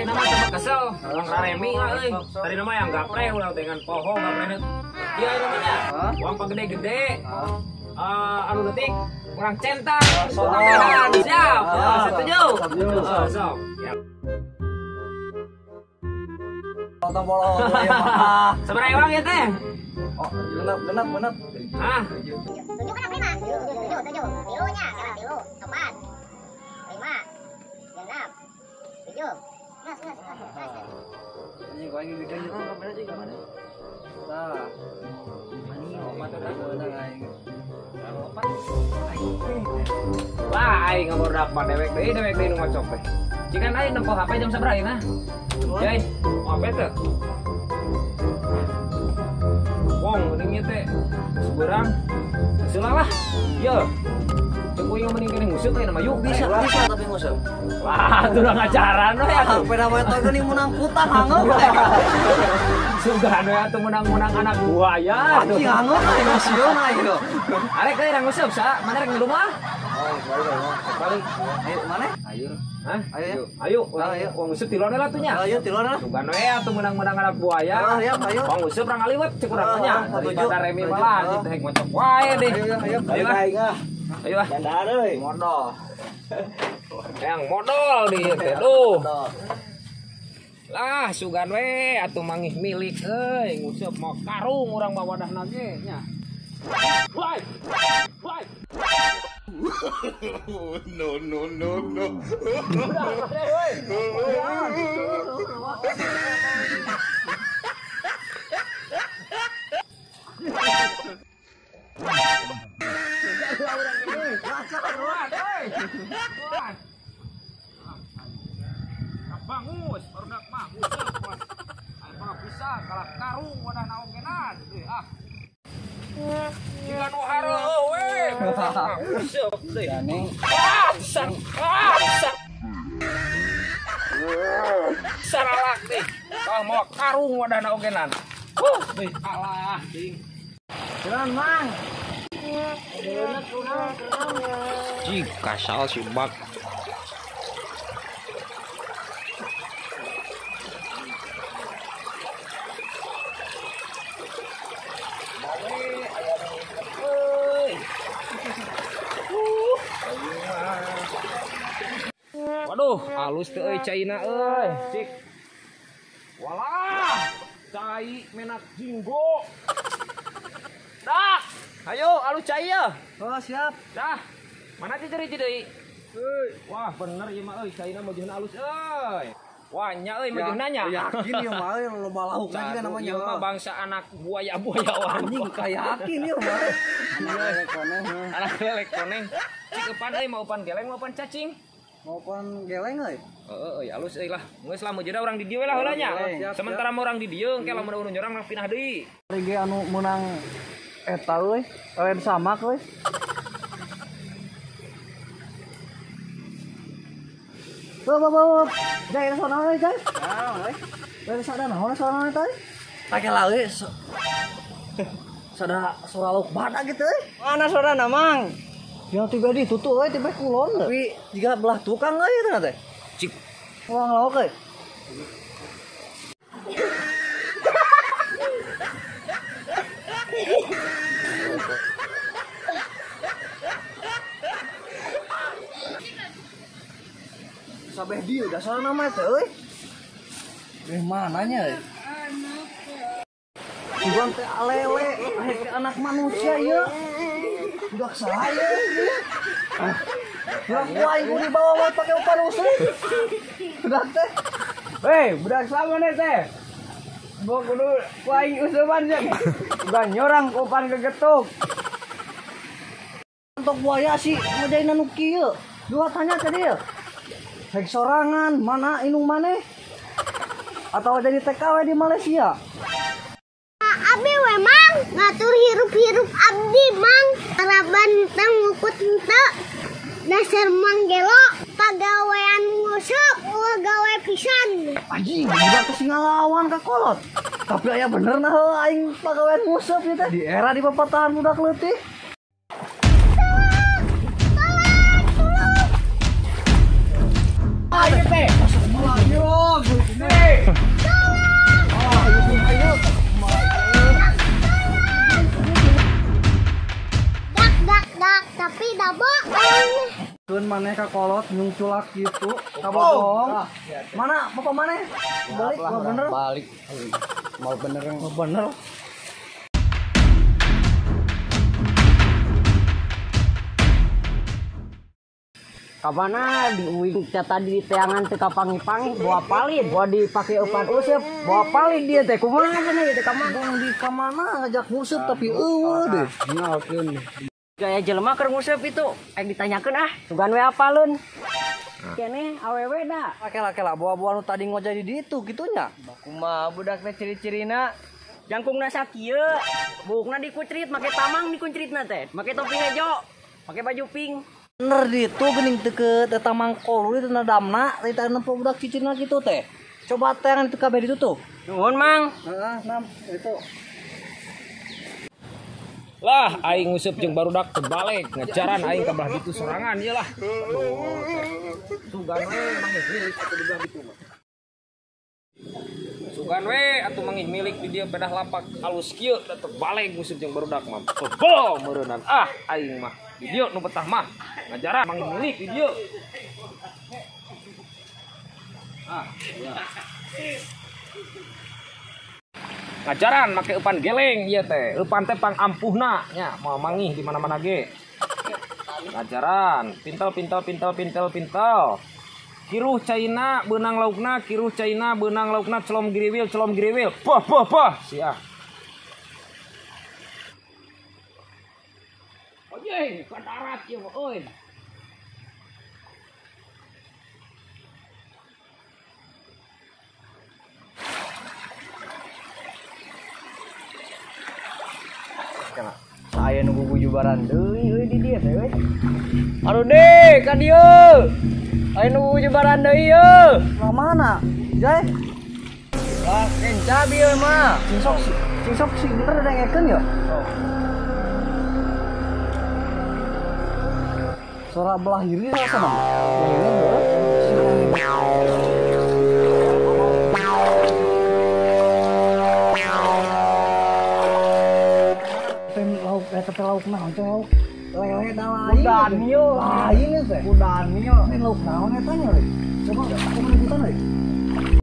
Tadi nama coba kesel, orang raremi euy. Tadi nama yang gapre ulah dengan pohon gapre. Iya namanya. Uang pagede-gede. Anu detik kurang centang. Soalnya siap. Setuju. Sok. Seberapa uang ya teh? Oh, genap. Hah? 7 kan 5. 7. Tilunya, karena tilu, 4, 5, genap, 7. Nas. Ini gua yang bikin itu kamera sih kemana? Nah, ini opat ada aing. Wah, aing ngomong dapat dewek deui nu ngocok teh. Jika aing nempo HP jam sabaraha ayeuna? Jai, apa teh? Wong, geuning ieu teh seberang. Seulah lah. Ieu. Cek kuing mending kene ngusut aya nama yuk Bisa tapi ngusap. Wah, itu udah ngajaran we atuh. Peda motor geuning menang putang hangeuk. Sugana atuh menang-menang anak buaya. Anjing hangeuk emosional ieu. Arek teh urang nguseup sa, mana rek di rumah? Oh, balik. Ayo mana? Ayo. Hah? Ayo. Ayo, wong nguseup tiluan lah atunya. Ayo tiluan. Sugana we atuh menang-menang anak buaya. Ayo. Wong nguseup urang ngaliwet cek urang nya. Daripada remi malah gitu hek ngocok wae deh. Ayo ah. Ayo ah. Candaan euy. Modal. Yang modal di teh duh. Lah sugan we atuh mangih milik euy nguseup mau karung urang bawa wadahna ge nya. Wai. No. Bangus, barudak mah useup. Apa bisa kalah karung wadah naogenan deui ah. Jika nu hareuh we, useup deui. Sak. Saralak deh. Tah mau karung wadah naogenan. Deui alah ding. Jalan, Mang. Jing kasal si bak. Waduh, halus teh euy caina euy. Cik. Walah, cai menak jinggo. Dah. Ayo, alus cai ya. Oh, siap. Dah. Mana ceri deui? Wah, bener ieu mah euy, caina meujeun alus euy. Wah, nya euy meujeun nya. Yakin ieu mah loba laukna juga namanya. Ieu mah bangsa anak buaya-buaya Anjing yakin ieu mah. Anak gelek koneng. Cik eupan euy mau upan geleng mau upan cacing. Mau pan geleng euy. Heeh, alus euy lah. Geus lah meujeuna urang di dieu we lah heula nya. Sementara mah urang di dieu engke lamun urang nyorang mah pindah deui. Ari ge anu menang eta euy, kalian samak euy. Bawa. Jai sono euy, Jai. Naon euy? Dari sada naon sono teh? Take lawe. Sada sora lauk bada gitu euy. Mana sora Mang? Yang tiba di tutu euy tiba kulon. Tapi jiga belah tukang euy eta teh. Cik. Uang lauk euy. Sabeh dia udah salah nama teh euy. Mananya euy? Bukan teh alele, anak manusia ya. Udah saya. Udah kuaing ku dibawa mau pakai umpan usuk. Udah teh. Hei, budak sama nih teh. Gua kudu kuaing usupan sih. Udah nyorang umpan kegetuk. Untuk buaya sih ngajain anu kieu. Dua tanya ke dia. Hek sorangan, mana inung maneh? Atau jadi TKW di Malaysia? Abi we mang ngatur hirup-hirup abdi mang para banteng ngukut henteu dasar manggelo pagawean nguseup gawe pisan Anjing, udah kesingalawan ka kolot. Tapi aya bener nah aing pagawean nguseup ieu teh di era di papatahan budak leutik. Ayo teh. Yo, Nya kakolot nyungculak gitu. Kabogong. Mana? Bapak mana? Balik, bener. Balik. Mau bener. Mau bener. Kabana diuing tadi di teangan teh kapangi-pangi bawa palit, bawa dipake eupan useup, bawa palit dia teh kumaha cenah teh Bang di kamana ngajak nguseup tapi eueuh deh. Ngalkeun. Gaya jelema keur nguseup itu, ditanyakeun sugan we apalun. Kene awewe da. Kela bawa-bawa nu tadi ngojay di ditu gitunya. Kumaha budak teh ciri-cirina jangkungna sakieu, bukna dikucrit make tamang dikucritna teh, make topi hejo, make baju pink. Bener ditu geuning deket eta mangkol itu nadamna eta nempo budak cicirna gitu teh. Coba teh itu kabeh ditu tuh. Nuhun Mang. Heeh, nam itu. Lah aing nguseup jeung barudak terbalik ngajaran aing ka belah ditu sorangan ieu lah. Sugan we mangih milik atuh di belah ditu mah. Sugan we atuh mangih milik di dieu bedah lapak alus kieu da terbalik nguseup jeung barudak mah. Bebo meureunnan aing mah. Di dieu nu betah mah ngajaran mangih milik di dieu. Ya. Ngajaran make eupan geleng ieu teh. Eupan teh pang ampuhna nya, moal mangih di mana-mana ge. Ngajaran, pintel. Kiruh caina beunang laukna, kiruh caina beunang laukna celom giriwil. Poh. Sia. Oye, ka darat ieu euy. Saya nunggu bujubaran deui di dieu teh we. Aduh deh, ka dieu. Aya nunggu bujubaran deui yeuh. Lah mana? Jai, Lah kenca bieu mah. sing sok si bener dengekeun ya. Suara belah hiri rasa mah. Lauk naon teh lauk lele da lain. Udanio. Lain teh. Udanio. Lauk naon eta nya we? Coba kita we.